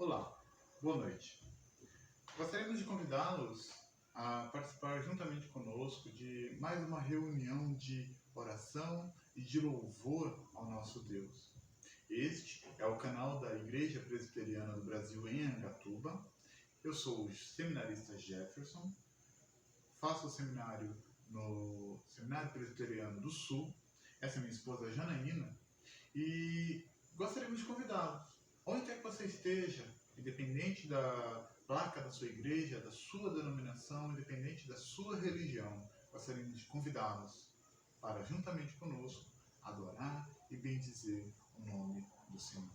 Olá, boa noite. Gostaríamos de convidá-los a participar juntamente conosco de mais uma reunião de oração e de louvor ao nosso Deus. Este é o canal da Igreja Presbiteriana do Brasil em Angatuba. Eu sou o seminarista Jefferson, faço o seminário no Seminário Presbiteriano do Sul. Essa é minha esposa Janaína e gostaríamos de convidá-los. Onde quer que você esteja, independente da placa da sua igreja, da sua denominação, independente da sua religião, gostaríamos de convidá-los para, juntamente conosco, adorar e bendizer o nome do Senhor.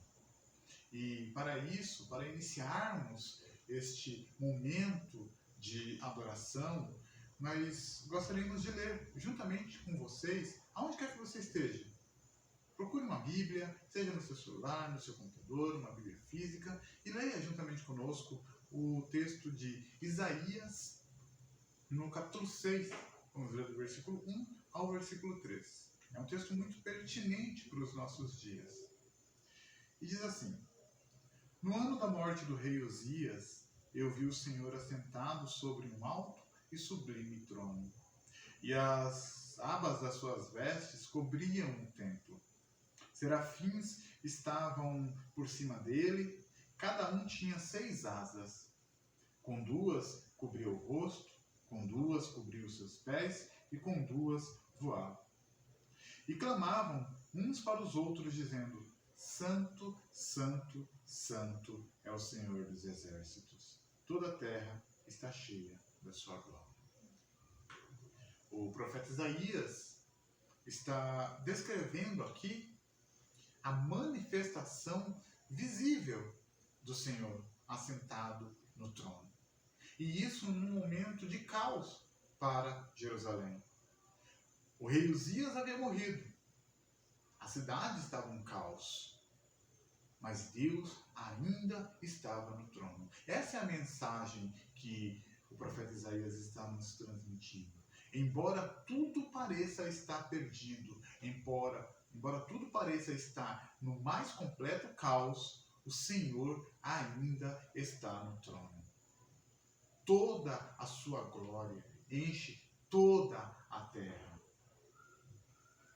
E para isso, para iniciarmos este momento de adoração, nós gostaríamos de ler juntamente com vocês, aonde quer que você esteja. Procure uma Bíblia, seja no seu celular, no seu computador, uma Bíblia física, e leia juntamente conosco o texto de Isaías, no capítulo 6, vamos ler do versículo 1 ao versículo 3. É um texto muito pertinente para os nossos dias. E diz assim: No ano da morte do rei Uzias, eu vi o Senhor assentado sobre um alto e sublime trono, e as abas das suas vestes cobriam o templo. Serafins estavam por cima dele, cada um tinha 6 asas. Com 2 cobria o rosto, com 2 cobria os seus pés, e com 2 voava. E clamavam uns para os outros, dizendo: Santo, Santo, Santo é o Senhor dos exércitos. Toda a terra está cheia da sua glória. O profeta Isaías está descrevendo aqui a manifestação visível do Senhor assentado no trono. E isso num momento de caos para Jerusalém. O rei Uzias havia morrido. A cidade estava em caos. Mas Deus ainda estava no trono. Essa é a mensagem que o profeta Isaías está nos transmitindo. Embora tudo pareça estar perdido, embora tudo pareça estar no mais completo caos, o Senhor ainda está no trono. Toda a sua glória enche toda a terra.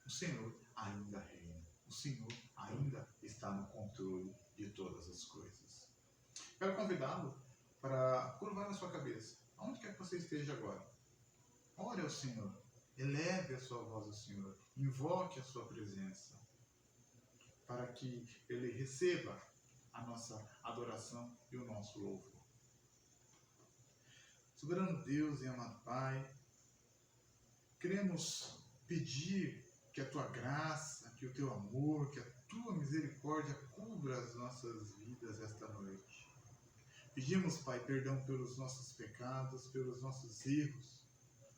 O Senhor ainda reina. O Senhor ainda está no controle de todas as coisas. Quero convidá-lo para curvar a sua cabeça, aonde quer que você esteja agora. Ore ao Senhor. Eleve a sua voz ao Senhor. Invoque a sua presença, para que Ele receba a nossa adoração e o nosso louvor. Soberano Deus e amado Pai, queremos pedir que a Tua graça, que o Teu amor, que a Tua misericórdia cubra as nossas vidas esta noite. Pedimos, Pai, perdão pelos nossos pecados, pelos nossos erros.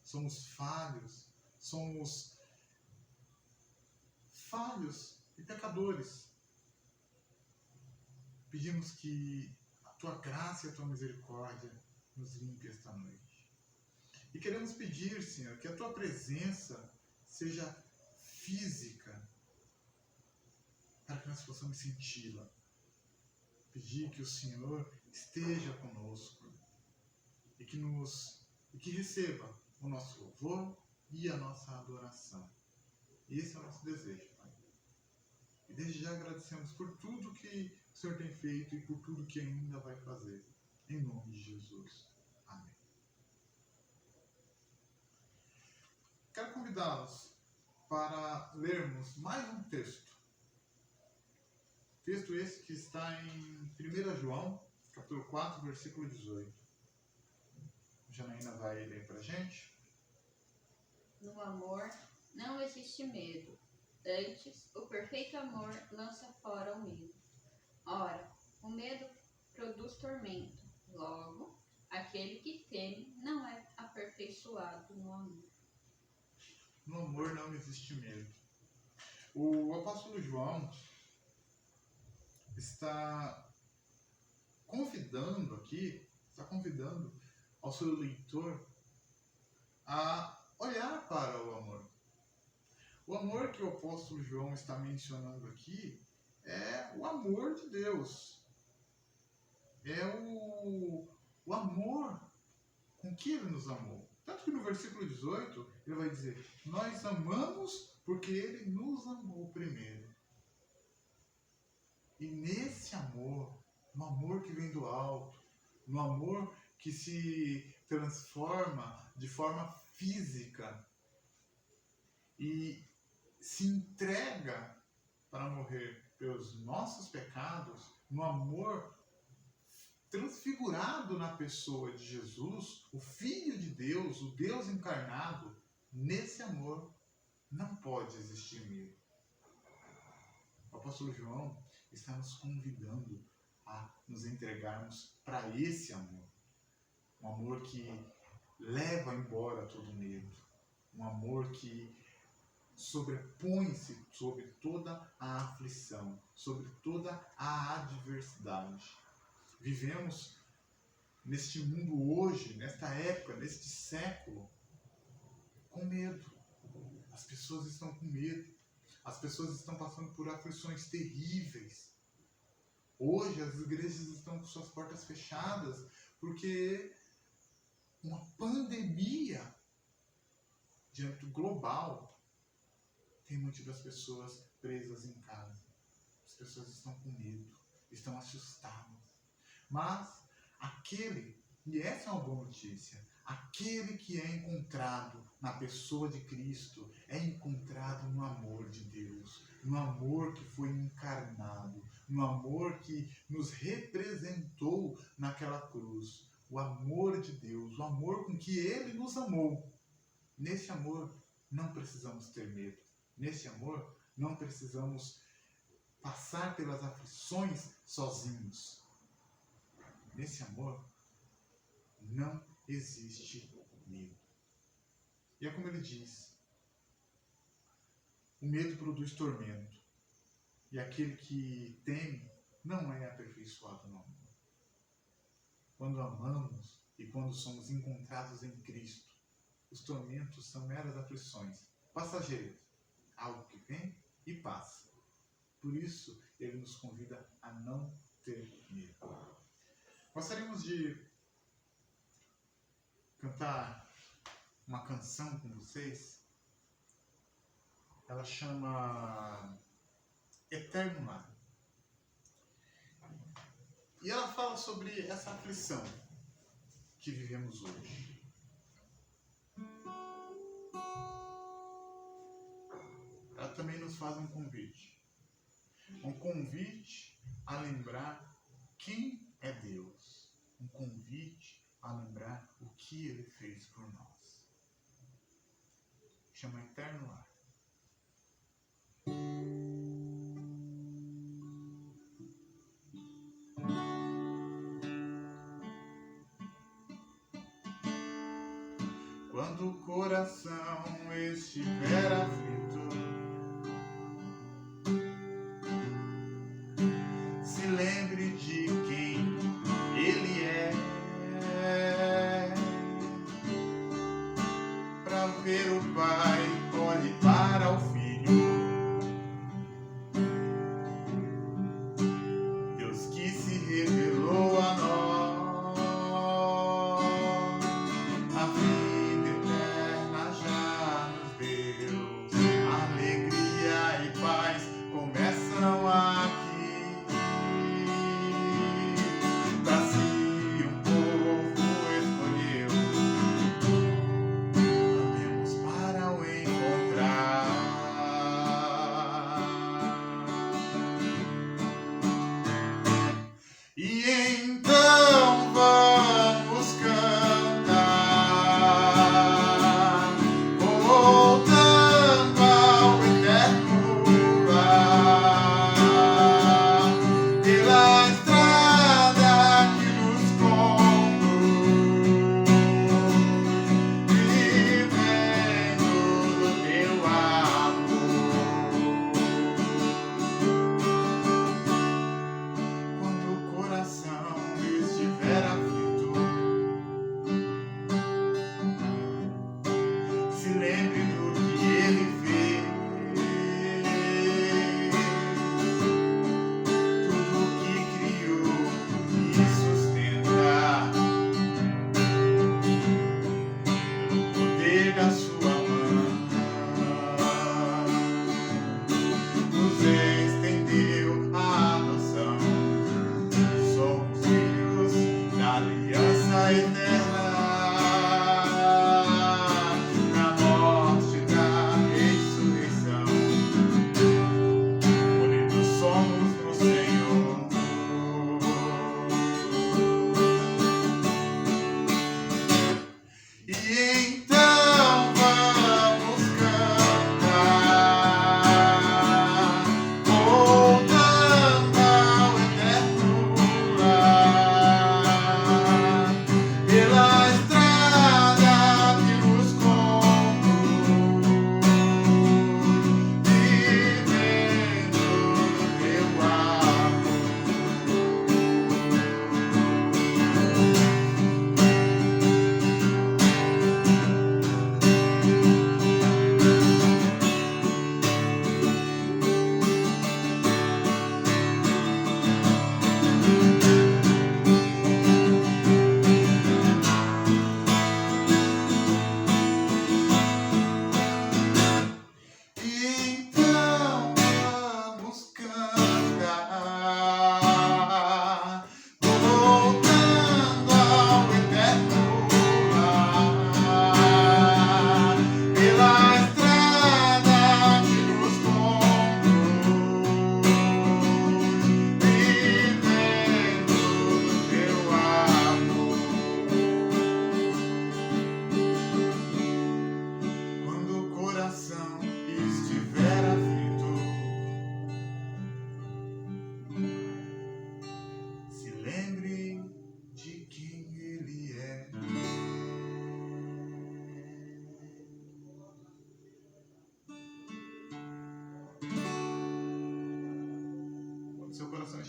Somos falhos e pecadores. Pedimos que a Tua graça e a Tua misericórdia nos limpe esta noite. E queremos pedir, Senhor, que a Tua presença seja física, para que nós possamos senti-la. Pedir que o Senhor esteja conosco e que receba o nosso louvor e a nossa adoração. Esse é o nosso desejo, Pai. E desde já agradecemos por tudo que o Senhor tem feito e por tudo que ainda vai fazer. Em nome de Jesus. Amém. Quero convidá-los para lermos mais um texto. Texto esse que está em 1 João, capítulo 4, versículo 18. A Janaína vai ler para a gente. No amor não existe medo. Antes, o perfeito amor lança fora o medo. Ora, o medo produz tormento. Logo, aquele que teme não é aperfeiçoado no amor. No amor não existe medo. O apóstolo João está convidando ao seu leitor a olhar para o amor. O amor que o apóstolo João está mencionando aqui é o amor de Deus. é o amor com que ele nos amou. Tanto que no versículo 18, ele vai dizer, nós amamos porque ele nos amou primeiro. E nesse amor, no amor que vem do alto, no amor que se transforma de forma física e se entrega para morrer pelos nossos pecados, no amor transfigurado na pessoa de Jesus, o Filho de Deus, o Deus encarnado, nesse amor não pode existir medo. O apóstolo João está nos convidando a nos entregarmos para esse amor. Um amor que leva embora todo medo. Um amor que sobrepõe-se sobre toda a aflição, sobre toda a adversidade. Vivemos neste mundo hoje, nesta época, neste século, com medo. As pessoas estão com medo. As pessoas estão passando por aflições terríveis. Hoje as igrejas estão com suas portas fechadas porque uma pandemia de âmbito global tem mantido as pessoas presas em casa. As pessoas estão com medo, estão assustadas. Mas aquele, e essa é uma boa notícia, aquele que é encontrado na pessoa de Cristo é encontrado no amor de Deus, no amor que foi encarnado, no amor que nos representou naquela cruz. O amor de Deus, o amor com que Ele nos amou. Nesse amor não precisamos ter medo. Nesse amor não precisamos passar pelas aflições sozinhos. Nesse amor não existe medo. E é como ele diz, o medo produz tormento, e aquele que teme não é aperfeiçoado no amor. Quando amamos e quando somos encontrados em Cristo, os tormentos são meras aflições, passageiras, algo que vem e passa. Por isso, ele nos convida a não ter medo. Gostaríamos de cantar uma canção com vocês. Ela chama Eterno Lar. E ela fala sobre essa aflição que vivemos hoje. Ela também nos faz um convite. Um convite a lembrar quem é Deus. Um convite a lembrar o que Ele fez por nós. Chama Eterno Lar. Quando o coração estiver aflito, se lembre de quem Ele é, para ver o Pai, olhe para o Filho. Deus que se revelou a nós, a vida eterna já nos deu. Alegria e paz começam aqui.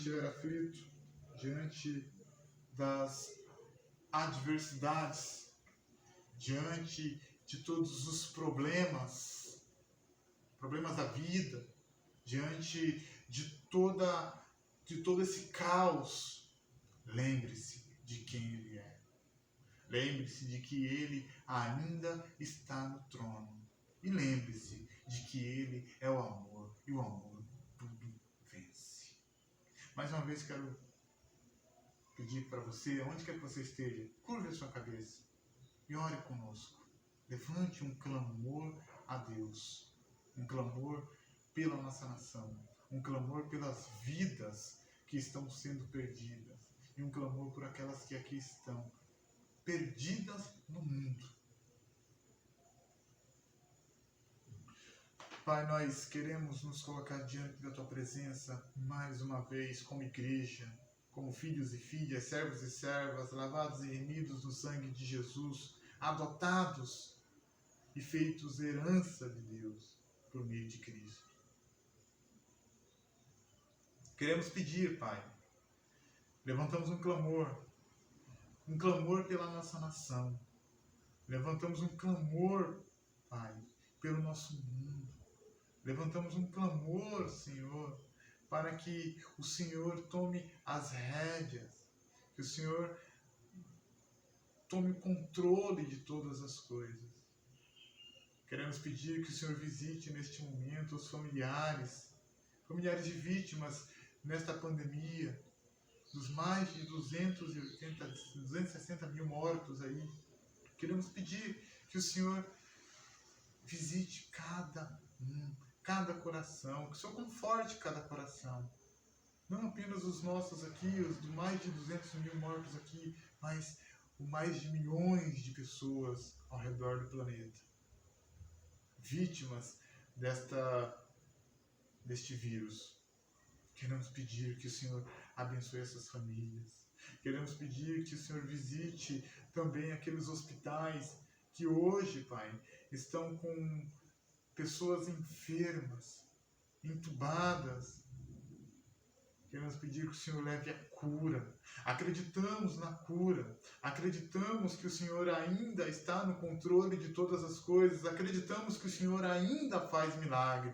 estiver aflito, diante das adversidades, diante de todos os problemas da vida, diante de todo esse caos, lembre-se de quem Ele é. Lembre-se de que Ele ainda está no trono. E lembre-se de que Ele é o amor, e o amor tudo vence. Mais uma vez quero pedir para você, onde quer que você esteja, curve a sua cabeça e ore conosco. Levante um clamor a Deus, um clamor pela nossa nação, um clamor pelas vidas que estão sendo perdidas e um clamor por aquelas que aqui estão perdidas no mundo. Pai, nós queremos nos colocar diante da Tua presença mais uma vez como igreja, como filhos e filhas, servos e servas, lavados e remidos no sangue de Jesus, adotados e feitos herança de Deus por meio de Cristo. Queremos pedir, Pai, levantamos um clamor pela nossa nação, levantamos um clamor, Pai, pelo nosso mundo, levantamos um clamor, Senhor, para que o Senhor tome as rédeas, que o Senhor tome o controle de todas as coisas. Queremos pedir que o Senhor visite neste momento os familiares de vítimas nesta pandemia, dos mais de 260 mil mortos aí. Queremos pedir que o Senhor visite cada coração, que o Senhor conforte cada coração. Não apenas os nossos aqui, os de mais de 200 mil mortos aqui, mas o mais de milhões de pessoas ao redor do planeta. Vítimas deste vírus. Queremos pedir que o Senhor abençoe essas famílias. Queremos pedir que o Senhor visite também aqueles hospitais que hoje, Pai, estão com pessoas enfermas, entubadas. Queremos pedir que o Senhor leve a cura. Acreditamos na cura. Acreditamos que o Senhor ainda está no controle de todas as coisas. Acreditamos que o Senhor ainda faz milagre.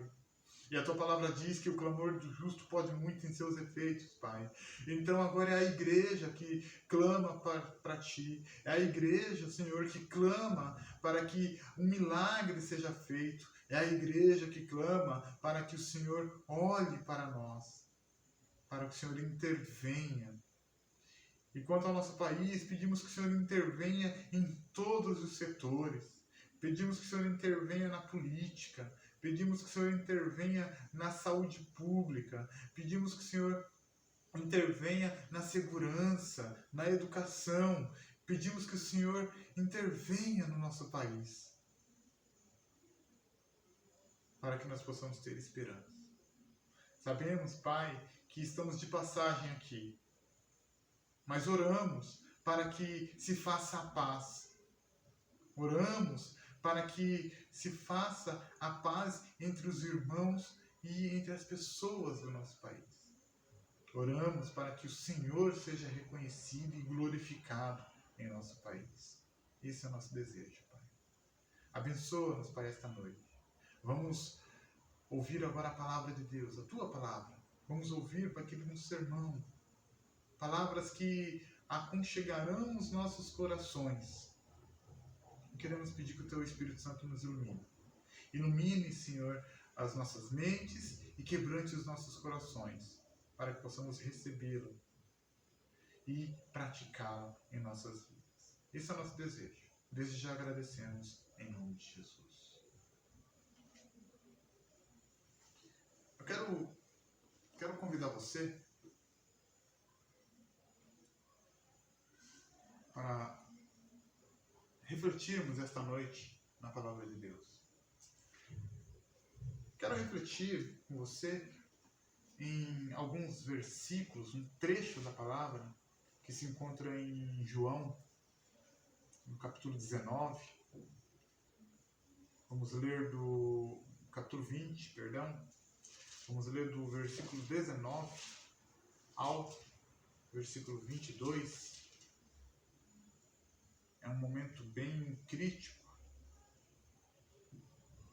E a Tua palavra diz que o clamor do justo pode muito em seus efeitos, Pai. Então agora é a igreja que clama para Ti. É a igreja, Senhor, que clama para que um milagre seja feito. É a igreja que clama para que o Senhor olhe para nós, para que o Senhor intervenha. E quanto ao nosso país, pedimos que o Senhor intervenha em todos os setores. Pedimos que o Senhor intervenha na política. Pedimos que o Senhor intervenha na saúde pública. Pedimos que o Senhor intervenha na segurança, na educação. Pedimos que o Senhor intervenha no nosso país, para que nós possamos ter esperança. Sabemos, Pai, que estamos de passagem aqui, mas oramos para que se faça a paz. Oramos para que se faça a paz entre os irmãos e entre as pessoas do nosso país. Oramos para que o Senhor seja reconhecido e glorificado em nosso país. Esse é o nosso desejo, Pai. Abençoa-nos para esta noite. Vamos ouvir agora a palavra de Deus, a Tua palavra. Vamos ouvir para aquele um sermão. Palavras que aconchegarão os nossos corações. Queremos pedir que o Teu Espírito Santo nos ilumine. Ilumine, Senhor, as nossas mentes e quebrante os nossos corações, para que possamos recebê-lo e praticá-lo em nossas vidas. Esse é o nosso desejo. Desde já agradecemos em nome de Jesus. Eu quero convidar você para refletirmos esta noite na palavra de Deus. Quero refletir com você em alguns versículos, um trecho da palavra que se encontra em João, no capítulo 19. Vamos ler do capítulo 20, perdão. Vamos ler do versículo 19 ao versículo 22, é um momento bem crítico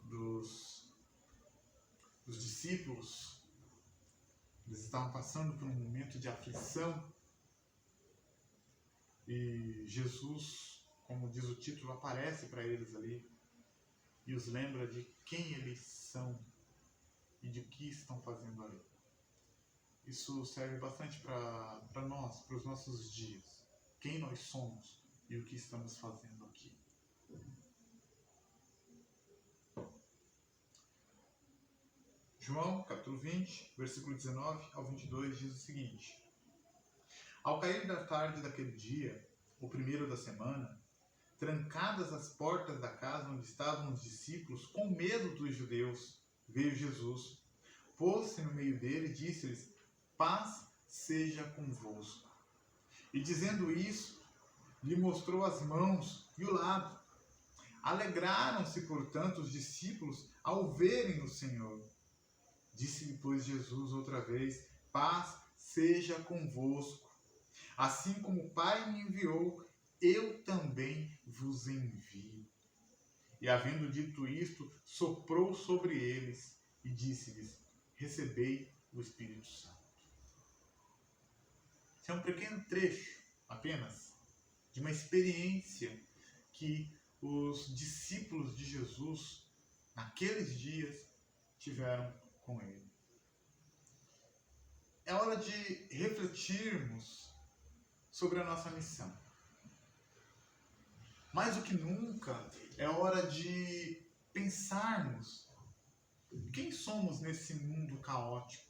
dos discípulos. Eles estavam passando por um momento de aflição e Jesus, como diz o título, aparece para eles ali e os lembra de quem eles são e de que estão fazendo ali. Isso serve bastante para nós, para os nossos dias. Quem nós somos e o que estamos fazendo aqui. João, capítulo 20, versículo 19 ao 22, diz o seguinte: Ao cair da tarde daquele dia, o primeiro da semana, trancadas as portas da casa onde estavam os discípulos, com medo dos judeus, veio Jesus, pôs-se no meio dele e disse-lhes: Paz seja convosco. E dizendo isso, lhe mostrou as mãos e o lado. Alegraram-se, portanto, os discípulos ao verem o Senhor. Disse-lhe, pois, Jesus outra vez: Paz seja convosco. Assim como o Pai me enviou, eu também vos envio. E havendo dito isto, soprou sobre eles e disse-lhes: Recebei o Espírito Santo. Esse é um pequeno trecho, apenas, de uma experiência que os discípulos de Jesus, naqueles dias, tiveram com ele. É hora de refletirmos sobre a nossa missão. Mais do que nunca, é hora de pensarmos quem somos nesse mundo caótico.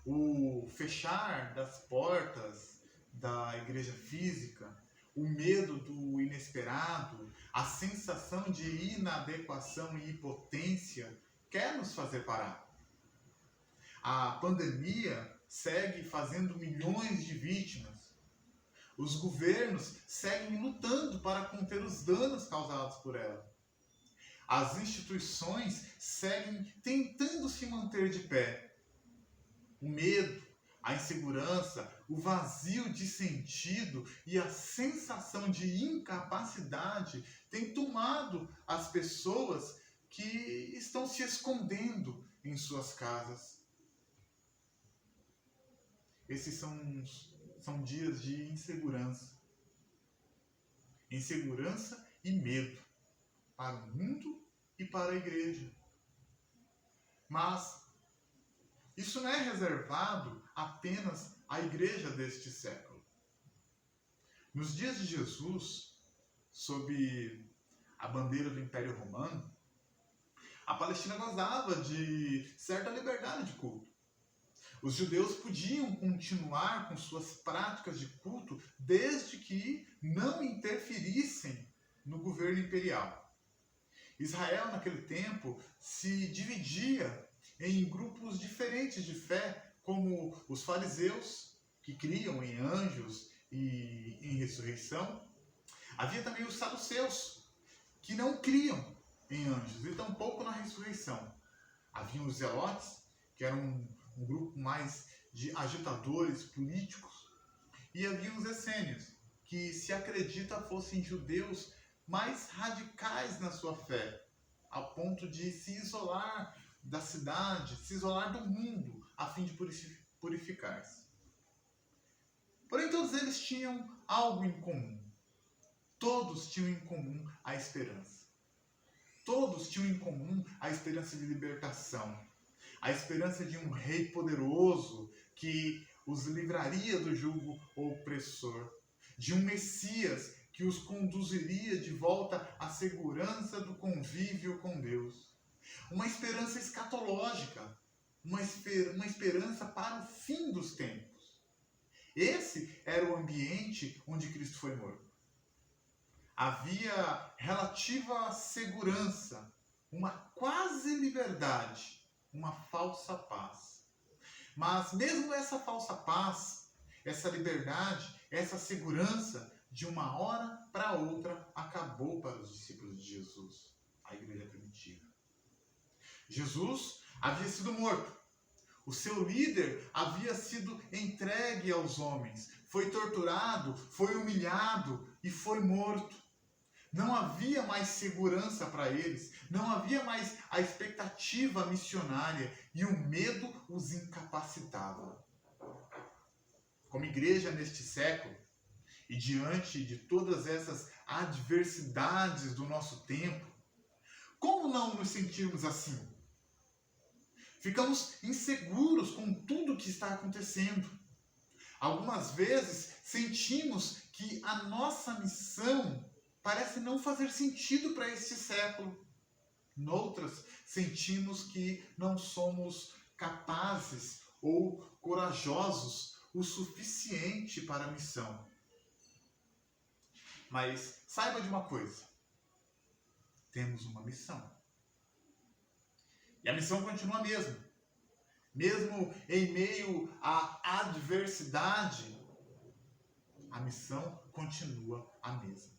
O fechar das portas da igreja física, o medo do inesperado, a sensação de inadequação e impotência quer nos fazer parar. A pandemia segue fazendo milhões de vítimas. Os governos seguem lutando para conter os danos causados por ela. As instituições seguem tentando se manter de pé. O medo, a insegurança, o vazio de sentido e a sensação de incapacidade têm tomado as pessoas que estão se escondendo em suas casas. Esses são dias de insegurança. Insegurança e medo para o mundo e para a igreja. Mas isso não é reservado apenas à igreja deste século. Nos dias de Jesus, sob a bandeira do Império Romano, a Palestina gozava de certa liberdade de culto. Os judeus podiam continuar com suas práticas de culto desde que não interferissem no governo imperial. Israel, naquele tempo, se dividia em grupos diferentes de fé, como os fariseus, que criam em anjos e em ressurreição. Havia também os saduceus, que não criam em anjos e tampouco na ressurreição. Havia os zelotes, que eram um grupo mais de agitadores políticos. E havia os essênios, que se acredita fossem judeus mais radicais na sua fé, ao ponto de se isolar da cidade, se isolar do mundo, a fim de purificar-se. Porém, todos eles tinham algo em comum. Todos tinham em comum a esperança. Todos tinham em comum a esperança de libertação, a esperança de um rei poderoso que os livraria do jugo opressor, de um Messias que os conduziria de volta à segurança do convívio com Deus. Uma esperança escatológica, uma esperança para o fim dos tempos. Esse era o ambiente onde Cristo foi morto. Havia relativa segurança, uma quase liberdade, uma falsa paz. Mas mesmo essa falsa paz, essa liberdade, essa segurança, de uma hora para outra, acabou para os discípulos de Jesus, a igreja primitiva. Jesus havia sido morto. O seu líder havia sido entregue aos homens, foi torturado, foi humilhado e foi morto. Não havia mais segurança para eles, não havia mais a expectativa missionária e o medo os incapacitava. Como igreja neste século, e diante de todas essas adversidades do nosso tempo, como não nos sentirmos assim? Ficamos inseguros com tudo que está acontecendo. Algumas vezes sentimos que a nossa missão parece não fazer sentido para este século. Noutras, sentimos que não somos capazes ou corajosos o suficiente para a missão. Mas saiba de uma coisa: temos uma missão. E a missão continua a mesma. Mesmo em meio à adversidade, a missão continua a mesma.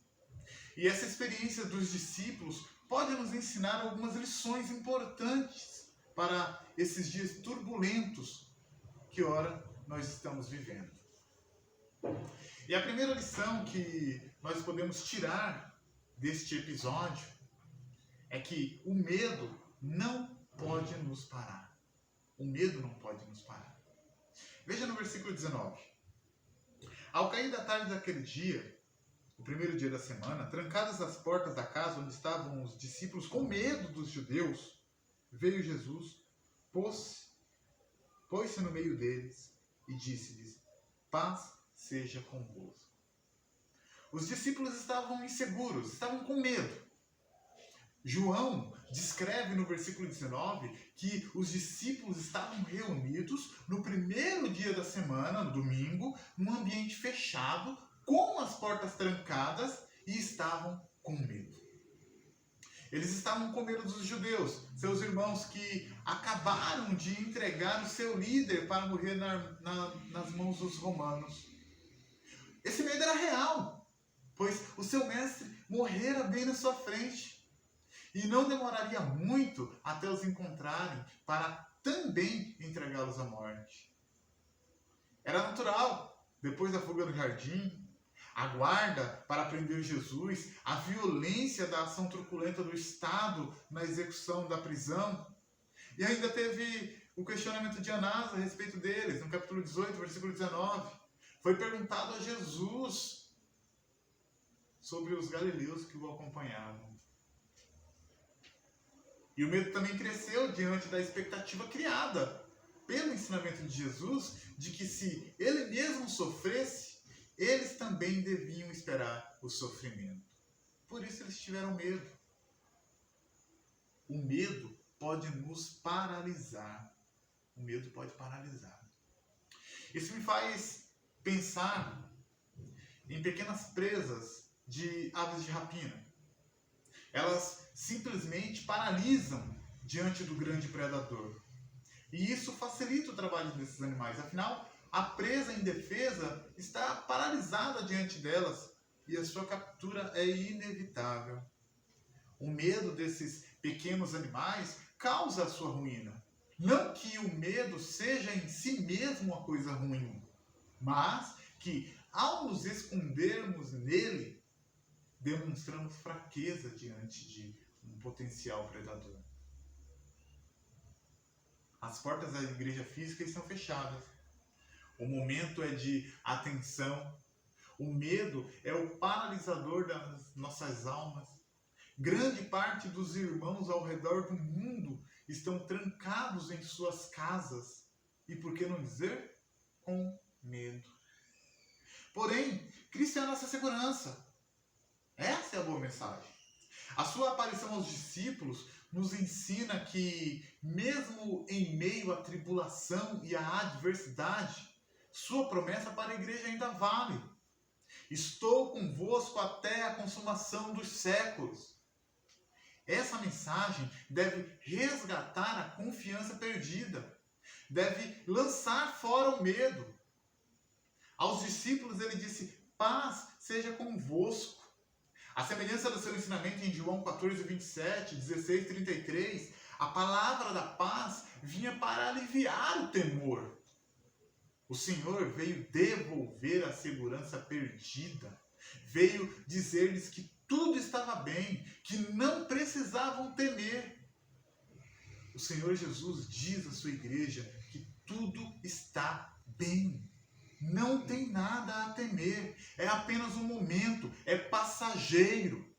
E essa experiência dos discípulos pode nos ensinar algumas lições importantes para esses dias turbulentos que ora nós estamos vivendo. E a primeira lição que nós podemos tirar deste episódio é que o medo não pode nos parar. O medo não pode nos parar. Veja no versículo 19. Ao cair da tarde daquele dia, o primeiro dia da semana, trancadas as portas da casa onde estavam os discípulos com medo dos judeus, veio Jesus, pôs-se no meio deles e disse-lhes: paz seja convosco. Os discípulos estavam inseguros, estavam com medo. João descreve no versículo 19 que os discípulos estavam reunidos no primeiro dia da semana, no domingo, num ambiente fechado, com as portas trancadas, e estavam com medo. Eles estavam com medo dos judeus, seus irmãos que acabaram de entregar o seu líder para morrer nas mãos dos romanos. Esse medo era real, pois o seu mestre morrera bem na sua frente. E não demoraria muito até os encontrarem para também entregá-los à morte. Era natural, depois da fuga do jardim, a guarda para prender Jesus, a violência da ação truculenta do Estado na execução da prisão. E ainda teve o questionamento de Anás a respeito deles, no capítulo 18, versículo 19. Foi perguntado a Jesus sobre os galileus que o acompanhavam. E o medo também cresceu diante da expectativa criada pelo ensinamento de Jesus de que se ele mesmo sofresse, eles também deviam esperar o sofrimento. Por isso eles tiveram medo. O medo pode nos paralisar. O medo pode paralisar. Isso me faz pensar em pequenas presas de aves de rapina. Elas simplesmente paralisam diante do grande predador. E isso facilita o trabalho desses animais. Afinal, a presa indefesa está paralisada diante delas e a sua captura é inevitável. O medo desses pequenos animais causa a sua ruína. Não que o medo seja em si mesmo uma coisa ruim, mas que ao nos escondermos nele, demonstramos fraqueza diante de um potencial predador. As portas da igreja física estão fechadas. O momento é de atenção. O medo é o paralisador das nossas almas. Grande parte dos irmãos ao redor do mundo estão trancados em suas casas. E por que não dizer? Com medo. Porém, Cristo é a nossa segurança. Essa é a boa mensagem. A sua aparição aos discípulos nos ensina que, mesmo em meio à tribulação e à adversidade, sua promessa para a igreja ainda vale. Estou convosco até a consumação dos séculos. Essa mensagem deve resgatar a confiança perdida, deve lançar fora o medo. Aos discípulos ele disse: paz seja convosco. A semelhança do seu ensinamento em João 14, 27, 16, 33, a palavra da paz vinha para aliviar o temor. O Senhor veio devolver a segurança perdida. Veio dizer-lhes que tudo estava bem, que não precisavam temer. O Senhor Jesus diz à sua igreja que tudo está bem. Não tem nada a temer. É apenas um momento, é passageiro.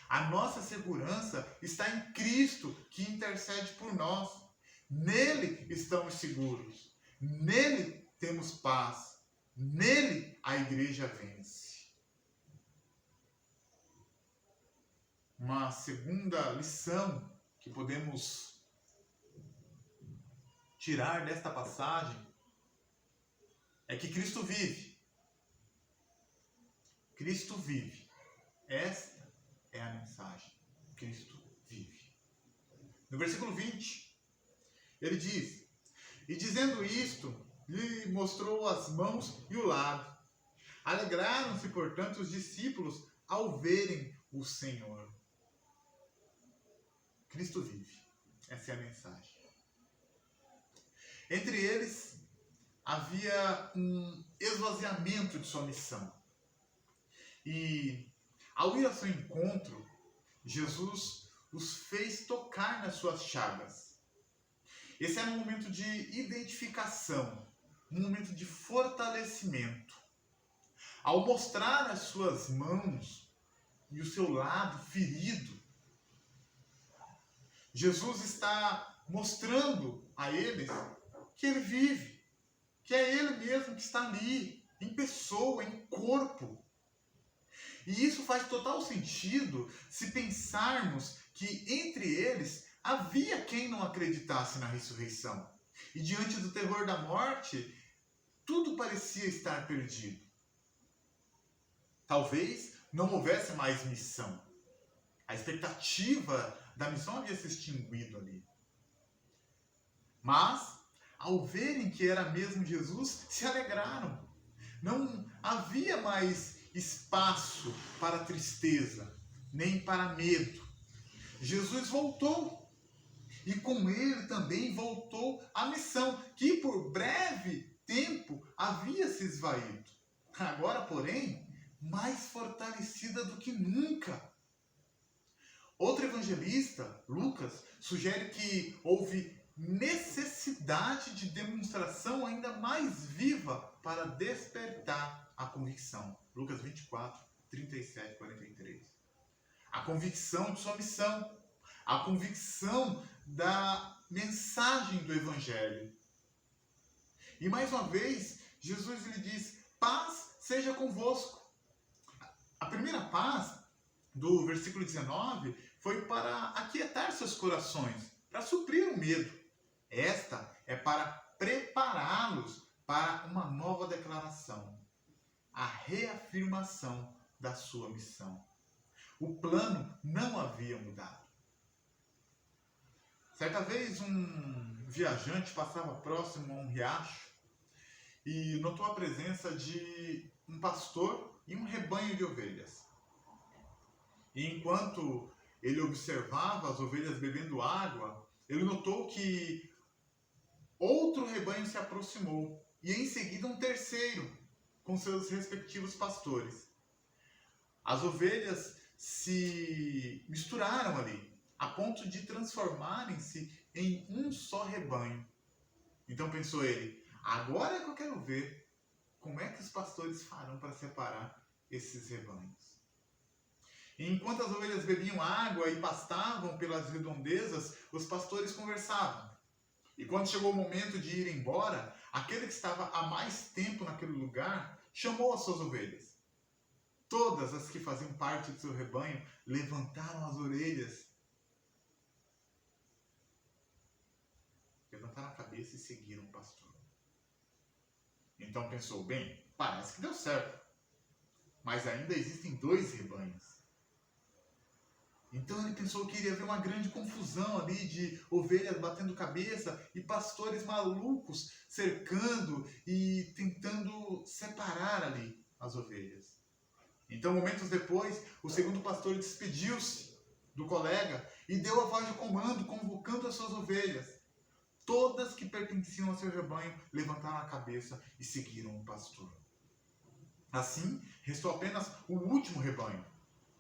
A nossa segurança está em Cristo, que intercede por nós. Nele estamos seguros. Nele temos paz. Nele a igreja vence. Uma segunda lição que podemos tirar desta passagem é que Cristo vive. Cristo vive. Esta é a mensagem. Cristo vive. No versículo 20, ele diz: e dizendo isto, lhe mostrou as mãos e o lado. Alegraram-se, portanto, os discípulos ao verem o Senhor. Cristo vive. Essa é a mensagem. Entre eles, havia um esvaziamento de sua missão. E, ao ir ao seu encontro, Jesus os fez tocar nas suas chagas. Esse era um momento de identificação, um momento de fortalecimento. Ao mostrar as suas mãos e o seu lado ferido, Jesus está mostrando a eles que ele vive, que é ele mesmo que está ali, em pessoa, em corpo. E isso faz total sentido se pensarmos que entre eles havia quem não acreditasse na ressurreição. E diante do terror da morte, tudo parecia estar perdido. Talvez não houvesse mais missão. A expectativa da missão havia se extinguido ali. Mas, ao verem que era mesmo Jesus, se alegraram. Não havia mais espaço para tristeza, nem para medo. Jesus voltou. E com ele também voltou a missão, que por breve tempo havia se esvaído. Agora, porém, mais fortalecida do que nunca. Outro evangelista, Lucas, sugere que houve necessidade de demonstração ainda mais viva para despertar a convicção. Lucas 24, 37, 43. A convicção de sua missão. A convicção da mensagem do Evangelho. E mais uma vez, Jesus lhe diz: paz seja convosco. A primeira paz, do versículo 19, foi para aquietar seus corações, para suprir o medo. Esta é para prepará-los para uma nova declaração, a reafirmação da sua missão. O plano não havia mudado. Certa vez um viajante passava próximo a um riacho e notou a presença de um pastor e um rebanho de ovelhas. E enquanto ele observava as ovelhas bebendo água, ele notou que outro rebanho se aproximou e em seguida um terceiro com seus respectivos pastores. As ovelhas se misturaram ali, a ponto de transformarem-se em um só rebanho. Então pensou ele: agora é que eu quero ver como é que os pastores farão para separar esses rebanhos. E enquanto as ovelhas bebiam água e pastavam pelas redondezas, os pastores conversavam. E quando chegou o momento de ir embora, aquele que estava há mais tempo naquele lugar chamou as suas ovelhas. Todas as que faziam parte do seu rebanho levantaram as orelhas, levantaram a cabeça e seguiram o pastor. Então pensou: bem, parece que deu certo, mas ainda existem 2 rebanhos. Então ele pensou que iria haver uma grande confusão ali de ovelhas batendo cabeça e pastores malucos cercando e tentando separar ali as ovelhas. Então, momentos depois, o segundo pastor despediu-se do colega e deu a voz de comando, convocando as suas ovelhas. todas que pertenciam ao seu rebanho levantaram a cabeça e seguiram o pastor. Assim, restou apenas o último rebanho,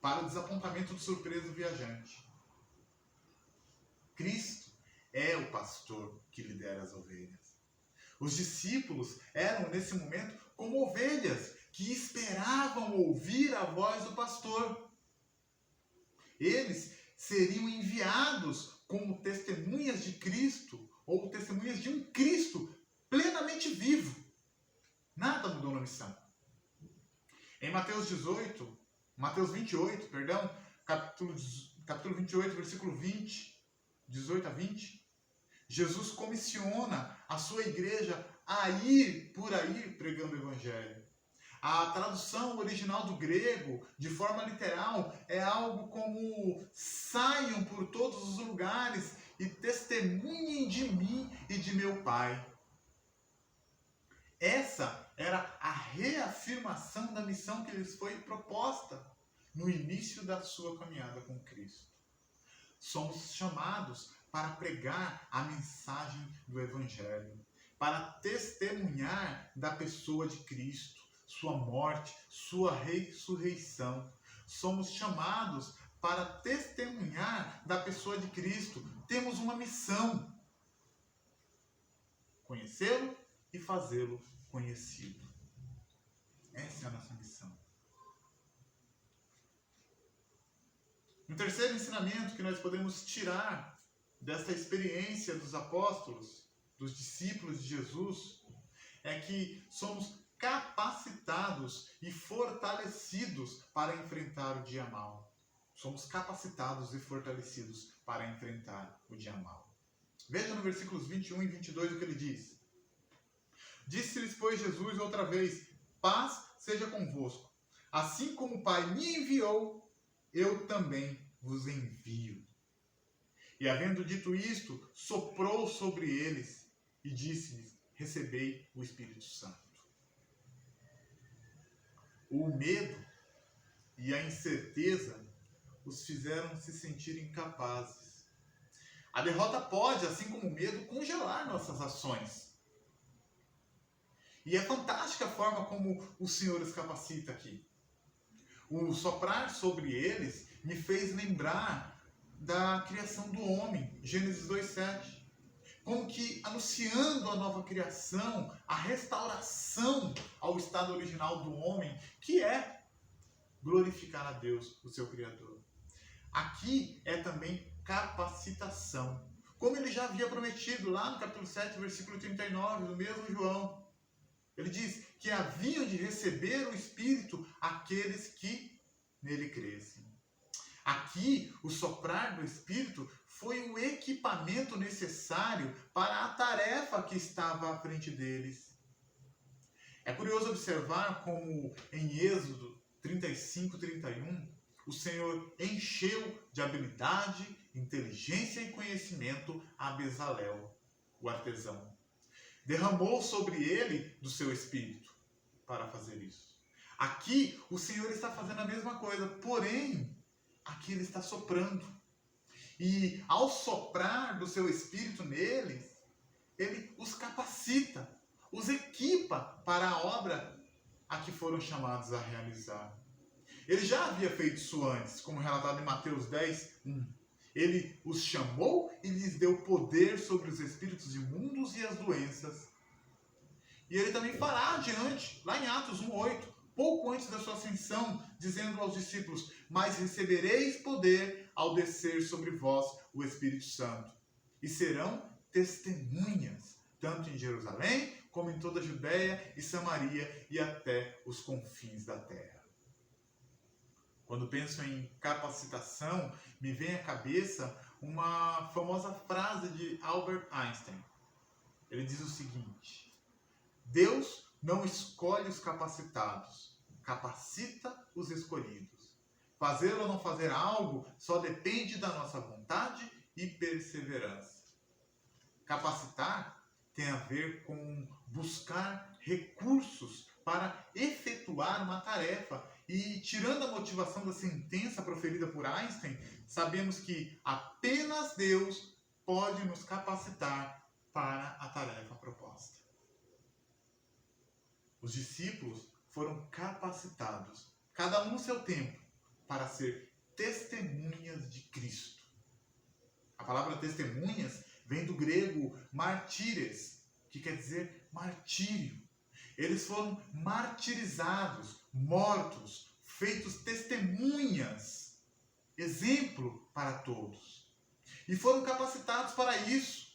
para o desapontamento do surpreso viajante. Cristo é o pastor que lidera as ovelhas. Os discípulos eram, nesse momento, como ovelhas que esperavam ouvir a voz do pastor. Eles seriam enviados como testemunhas de Cristo, ou testemunhas de um Cristo plenamente vivo. Nada mudou na missão. Em Mateus 28, capítulo 28, versículo 20, 18 a 20, Jesus comissiona a sua igreja a ir por aí pregando o evangelho. A tradução original do grego, de forma literal, é algo como: saiam por todos os lugares e testemunhem de mim e de meu Pai. Essa era a reafirmação da missão que lhes foi proposta no início da sua caminhada com Cristo. Somos chamados para pregar a mensagem do Evangelho, para testemunhar da pessoa de Cristo, sua morte, sua ressurreição. Somos chamados para testemunhar da pessoa de Cristo. Temos uma missão: conhecê-lo e fazê-lo conhecido. Essa é a nossa missão. Um terceiro ensinamento que nós podemos tirar desta experiência dos apóstolos, dos discípulos de Jesus, é que somos capacitados e fortalecidos para enfrentar o dia mau. Somos capacitados e fortalecidos para enfrentar o dia mau. Veja no versículos 21 e 22 o que ele diz. Disse-lhes, pois, Jesus outra vez: paz seja convosco. Assim como o Pai me enviou, eu também vos envio. E havendo dito isto, soprou sobre eles e disse-lhes: recebei o Espírito Santo. O medo e a incerteza os fizeram se sentir incapazes. A derrota pode, assim como o medo, congelar nossas ações. E é fantástica a forma como o Senhor os capacita aqui. O soprar sobre eles me fez lembrar da criação do homem, Gênesis 2:7. Como que anunciando a nova criação, a restauração ao estado original do homem, que é glorificar a Deus, o seu Criador. Aqui é também capacitação. Como ele já havia prometido lá no capítulo 7, versículo 39, do mesmo João. Ele diz que haviam de receber o Espírito aqueles que nele crescem. Aqui, o soprar do Espírito foi o equipamento necessário para a tarefa que estava à frente deles. É curioso observar como em Êxodo 35, 31, o Senhor encheu de habilidade, inteligência e conhecimento a Bezalel, o artesão. Derramou sobre ele do seu Espírito para fazer isso. Aqui, o Senhor está fazendo a mesma coisa, porém, aqui ele está soprando. E ao soprar do seu Espírito neles, ele os capacita, os equipa para a obra a que foram chamados a realizar. Ele já havia feito isso antes, como relatado em Mateus 10, 1. Ele os chamou e lhes deu poder sobre os espíritos imundos e as doenças. E ele também fará adiante, lá em Atos 1:8, pouco antes da sua ascensão, dizendo aos discípulos: mas recebereis poder ao descer sobre vós o Espírito Santo. E serão testemunhas, tanto em Jerusalém, como em toda a Judéia e Samaria e até os confins da terra. Quando penso em capacitação, me vem à cabeça uma famosa frase de Albert Einstein. Ele diz o seguinte: Deus não escolhe os capacitados, capacita os escolhidos. Fazer ou não fazer algo só depende da nossa vontade e perseverança. Capacitar tem a ver com buscar recursos para efetuar uma tarefa. E tirando a motivação da sentença proferida por Einstein, sabemos que apenas Deus pode nos capacitar para a tarefa proposta. Os discípulos foram capacitados, cada um no seu tempo, para ser testemunhas de Cristo. A palavra testemunhas vem do grego martires, que quer dizer martírio. Eles foram martirizados, mortos, feitos testemunhas, exemplo para todos. E foram capacitados para isso.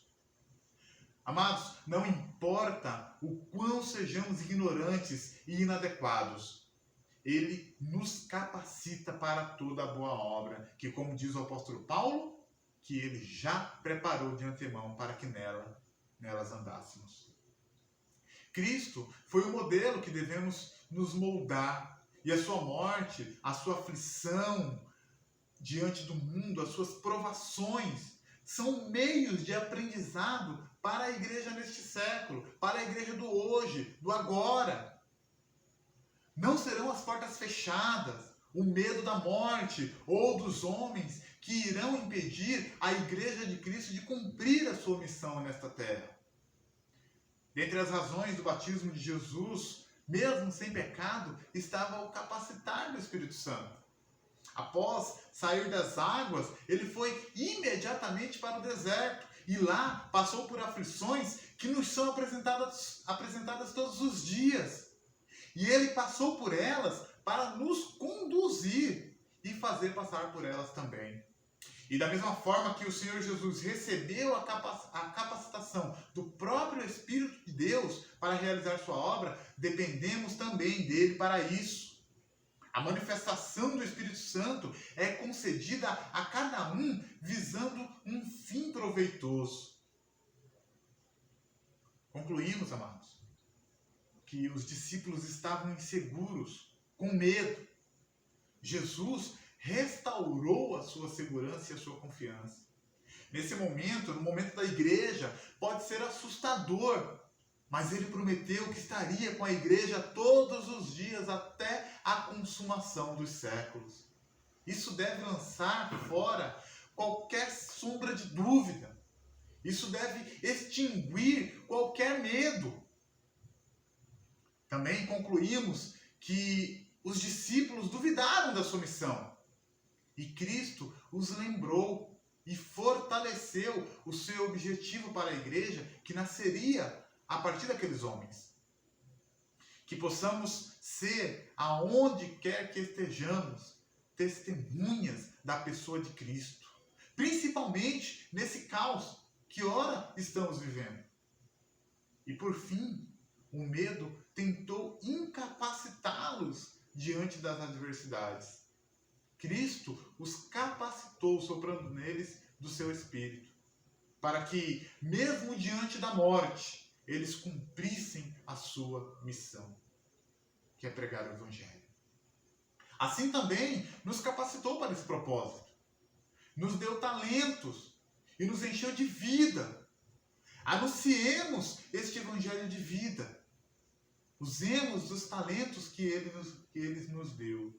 Amados, não importa o quão sejamos ignorantes e inadequados, Ele nos capacita para toda a boa obra, que, como diz o apóstolo Paulo, que Ele já preparou de antemão para que nelas andássemos. Cristo foi o modelo que devemos nos moldar, e a sua morte, a sua aflição diante do mundo, as suas provações, são meios de aprendizado para a igreja neste século, para a igreja do hoje, do agora. Não serão as portas fechadas, o medo da morte ou dos homens que irão impedir a igreja de Cristo de cumprir a sua missão nesta terra. Dentre as razões do batismo de Jesus, mesmo sem pecado, estava o capacitar do Espírito Santo. Após sair das águas, ele foi imediatamente para o deserto e lá passou por aflições que nos são apresentadas todos os dias. E ele passou por elas para nos conduzir e fazer passar por elas também. E da mesma forma que o Senhor Jesus recebeu a capacitação do próprio Espírito de Deus para realizar sua obra, dependemos também dele para isso. A manifestação do Espírito Santo é concedida a cada um visando um fim proveitoso. Concluímos, amados, que os discípulos estavam inseguros, com medo. Jesus restaurou a sua segurança e a sua confiança. Nesse momento, no momento da igreja, pode ser assustador, mas ele prometeu que estaria com a igreja todos os dias até a consumação dos séculos. Isso deve lançar fora qualquer sombra de dúvida. Isso deve extinguir qualquer medo. Também concluímos que os discípulos duvidaram da sua missão. E Cristo os lembrou e fortaleceu o seu objetivo para a igreja, que nasceria a partir daqueles homens. Que possamos ser, aonde quer que estejamos, testemunhas da pessoa de Cristo. Principalmente nesse caos que ora estamos vivendo. E por fim, o medo tentou incapacitá-los diante das adversidades. Cristo os capacitou, soprando neles do seu Espírito, para que, mesmo diante da morte, eles cumprissem a sua missão, que é pregar o Evangelho. Assim também nos capacitou para esse propósito. Nos deu talentos e nos encheu de vida. Anunciemos este Evangelho de vida. Usemos dos talentos que Ele nos deu.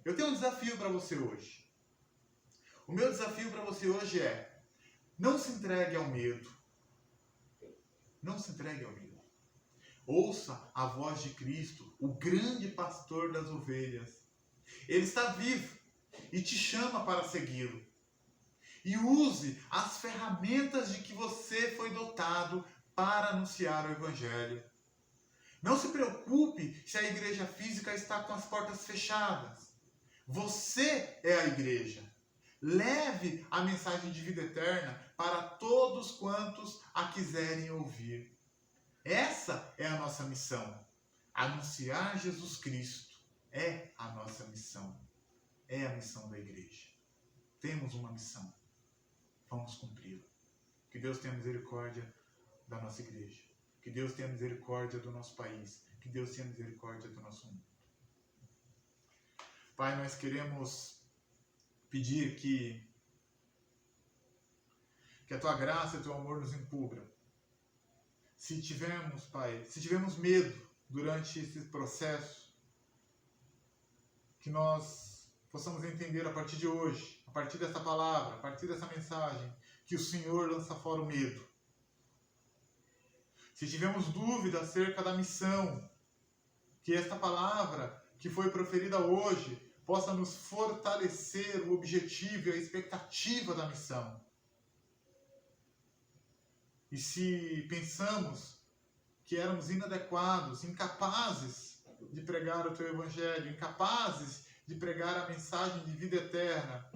Eu tenho um desafio para você hoje. O meu desafio para você hoje é: não se entregue ao medo. Não se entregue ao medo. Ouça a voz de Cristo, o grande pastor das ovelhas. Ele está vivo e te chama para segui-lo. E use as ferramentas de que você foi dotado para anunciar o Evangelho. Não se preocupe se a igreja física está com as portas fechadas. Você é a igreja. Leve a mensagem de vida eterna para todos quantos a quiserem ouvir. Essa é a nossa missão. Anunciar Jesus Cristo é a nossa missão. É a missão da igreja. Temos uma missão. Vamos cumpri-la. Que Deus tenha misericórdia da nossa igreja. Que Deus tenha misericórdia do nosso país. Que Deus tenha misericórdia do nosso mundo. Pai, nós queremos pedir que a Tua graça e o Teu amor nos encubram. Se tivermos, Pai, se tivermos medo durante esse processo, que nós possamos entender a partir de hoje, a partir dessa palavra, a partir dessa mensagem, que o Senhor lança fora o medo. Se tivemos dúvida acerca da missão, que esta palavra que foi proferida hoje possa nos fortalecer o objetivo e a expectativa da missão. E se pensamos que éramos inadequados, incapazes de pregar o Teu Evangelho, incapazes de pregar a mensagem de vida eterna,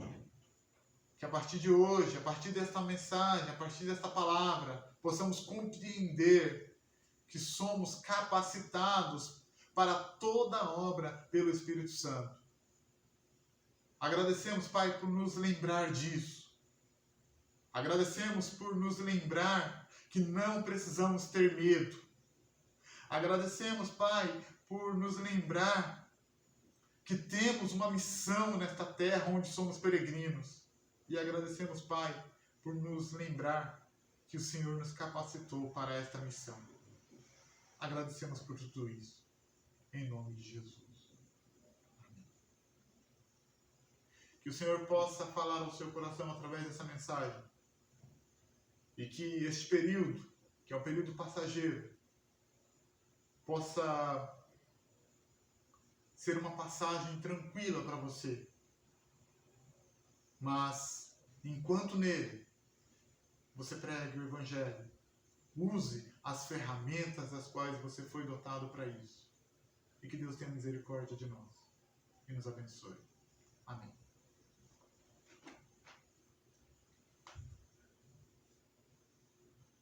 que a partir de hoje, a partir desta mensagem, a partir desta palavra, possamos compreender que somos capacitados para toda a obra pelo Espírito Santo. Agradecemos, Pai, por nos lembrar disso. Agradecemos por nos lembrar que não precisamos ter medo. Agradecemos, Pai, por nos lembrar que temos uma missão nesta terra onde somos peregrinos. E agradecemos, Pai, por nos lembrar que o Senhor nos capacitou para esta missão. Agradecemos por tudo isso. Em nome de Jesus. Amém. Que o Senhor possa falar ao seu coração através dessa mensagem. E que este período, que é um período passageiro, possa ser uma passagem tranquila para você. Mas, enquanto nele, você pregue o Evangelho, use as ferramentas das quais você foi dotado para isso. E que Deus tenha misericórdia de nós e nos abençoe. Amém.